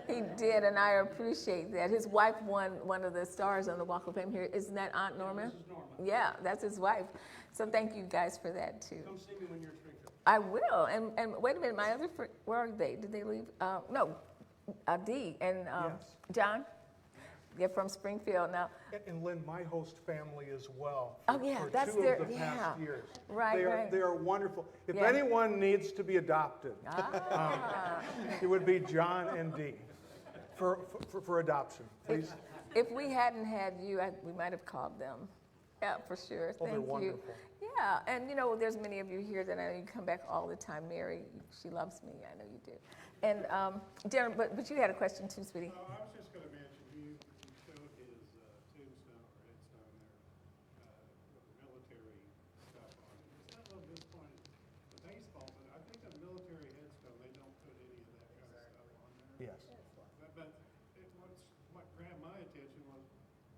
He did, and I appreciate that. His wife won one of the stars on the Walk of Fame here. Isn't that Aunt Norma? This is Norma. Yeah, that's his wife. So thank you guys for that, too. Come see me when you're in Springfield. I will. And wait a minute, my other friend, where are they? Did they leave? No, Dee and Yes. John. They're from Springfield now. And Lynn, my host family as well. Oh, yeah, for that's two their- of the past yeah. years. Right, right. They are wonderful. If Yeah. anyone needs to be adopted, Ah. it would be John and Dee for adoption. Please. If we hadn't had you, we might have called them. Yeah, for sure. Oh, they're Thank you. wonderful. Yeah, and you know, there's many of you here that I know you come back all the time. Mary, she loves me. I know you do. And Darren, but you had a question too, sweetie. I was just going to mention, you showed his tombstone or headstone there with the military stuff on it. It's not a little disappointed with baseball, but I think a military headstone, they don't put any of that kind of stuff on there. Yes. What grabbed my attention was,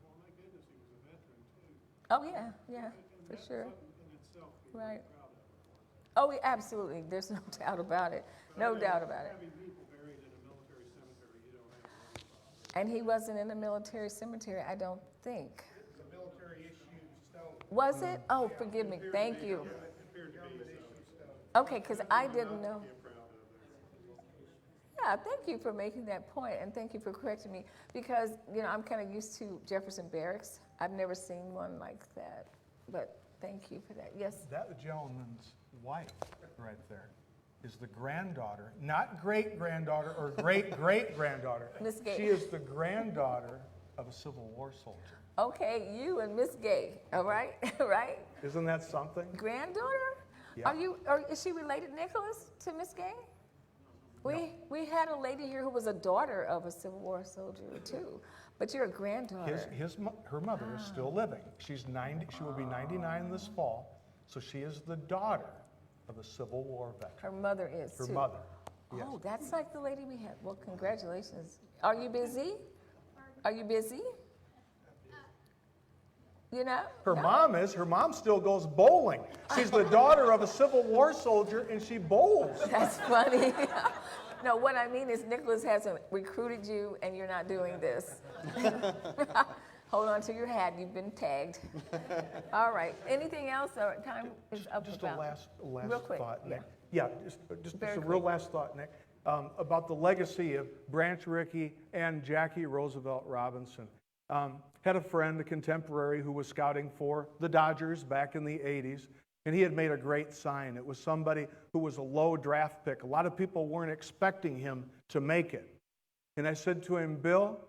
well, my goodness, he was a veteran too. Oh yeah, yeah, And for that's sure. something in itself to be Right. proud of, of course. Oh, absolutely. There's no doubt about it. No doubt about it. Having people buried in a military cemetery, you don't have to worry about. And he wasn't in a military cemetery, I don't think. It's a military issue stone. Was it? Oh, forgive me. Thank you. Appeared to be so. Okay, because I didn't know. Yeah, thank you for making that point, and thank you for correcting me, because, you know, I'm kind of used to Jefferson Barracks. I've never seen one like that, but thank you for that. Yes? That gentleman's wife right there is the granddaughter, not great-granddaughter or great-great-granddaughter. Miss Gay. She is the granddaughter of a Civil War soldier. Okay, you and Miss Gay, all right? Right? Isn't that something? Granddaughter? Yeah. Is she related, Nicholas, to Miss Gay? We had a lady here who was a daughter of a Civil War soldier too, but you're a granddaughter. Her mother is still living. She's 90. She will be 99 this fall. So she is the daughter of a Civil War veteran. Her mother is Her too. mother. Yes. Oh, that's like the lady we had. Well, congratulations. Are you busy? Are you busy? You know? Her No? mom is. Her mom still goes bowling. She's the daughter of a Civil War soldier, and she bowls. That's funny. No, what I mean is Nicholas hasn't recruited you and you're not doing this. Hold on to your hat, you've been tagged. All right, anything else? Or time is up Just about. a last Real quick, thought, Nick. yeah. Yeah, just Very a real quick. last thought, Nick, about the legacy of Branch Rickey and Jackie Roosevelt Robinson. Had a friend, a contemporary, who was scouting for the Dodgers back in the 80s, and he had made a great sign. It was somebody who was a low draft pick. A lot of people weren't expecting him to make it. And I said to him, Bill,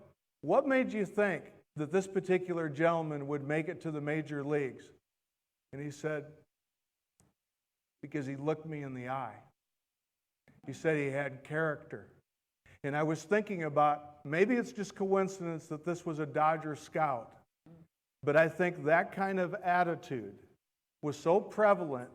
what made you think that this particular gentleman would make it to the major leagues? And he said, because he looked me in the eye. He said he had character. And I was thinking about, maybe it's just coincidence that this was a Dodger scout, but I think that kind of attitude was so prevalent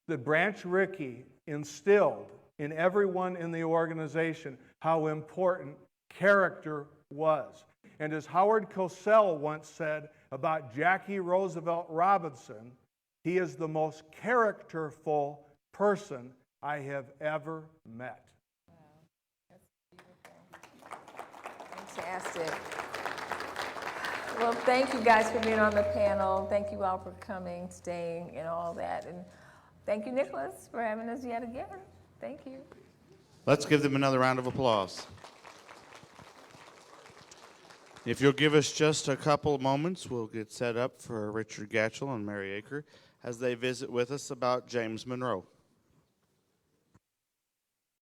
that Branch Rickey instilled in everyone in the organization how important character was. And as Howard Cosell once said about Jackie Roosevelt Robinson, he is the most characterful person I have ever met. Fantastic. Well, thank you guys for being on the panel. Thank you all for coming, staying, and all that. And thank you, Nicholas, for having us yet again. Thank you. Let's give them another round of applause. If you'll give us just a couple of moments, we'll get set up for Richard Gatchell and Mary Aker as they visit with us about James Monroe.